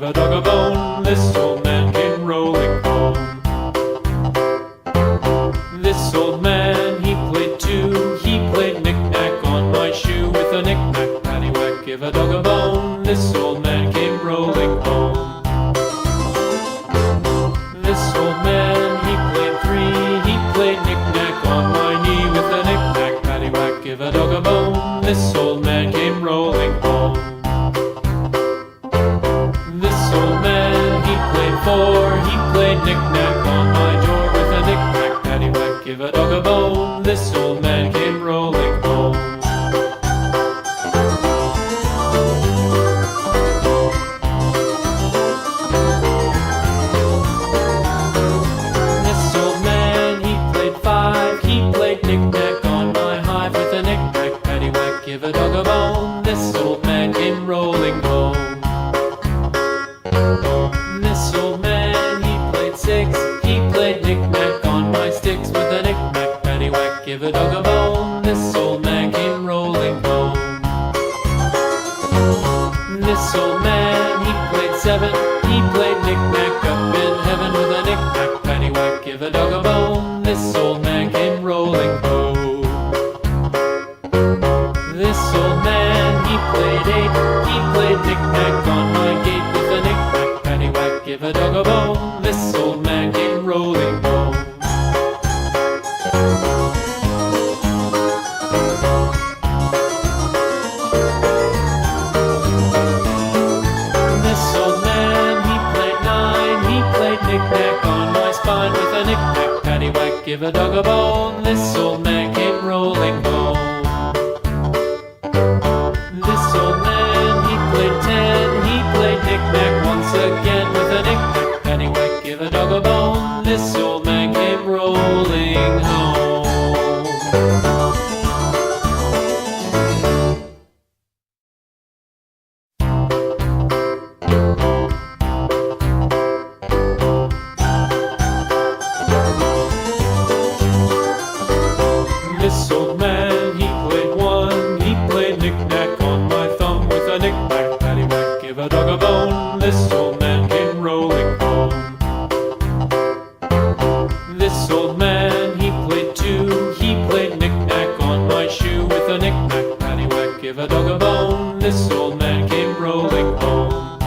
a dog a bone. This old man came rolling home. This old man, he played too. He played knick-knack on my shoe with a knick-knack, paddywhack, give a dog a bone. This old man came rolling home. This old man, he played three. He played knick-knack on my knee with a knick-knack, paddywhack, give a dog a bone. This old man came rolling home. This old man, he played four. He played knick-knack on my door with a knick-knack, paddywhack, give a dog a bone. This old man came rolling home. This old man, he played five. He played knick-knack on my hive with a knick-knack, paddywhack, give a dog a bone. This old man came rolling home. This old man, he played six. He played knick-knack on my sticks with a knick-knack, paddywhack, give a dog a bone. This old man came rolling home. This old man, he played seven. He played knick-knack up in heaven with a knick-knack, paddywhack, give a dog a bone. This old man came rolling home. This old man, he played eight. He played knick-knack on my gate with a knick-knack, paddywhack, give a dog a bone. This old man came rolling home. This old man, he played nine. He played knick-knack on my spine with a knick-knack, paddywhack, give a dog a bone. This old man came rolling home. This old man, he played ten. He played knick-knack once again with a knick-knack, paddywhack, give a dog a bone. This old man came rolling home. This old man, he played one. He played knick-knack on my thumb with a knick-knack, paddywhack, give a dog a bone. This old man came rolling home. This old man, he played two. He played knick-knack on my shoe with a knick-knack, paddywhack, give a dog a bone. This old man came rolling home.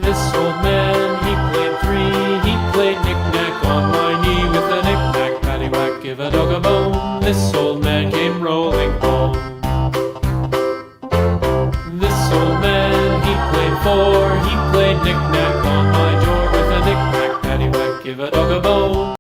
This old man, he played three. He played knick-knack on my knee with a knick-knack, paddywhack, give a dog a bone. This old man came rolling home. This old man, he played four. He played knick-knack on my door with a knick-knack, paddywhack, give a dog a bone.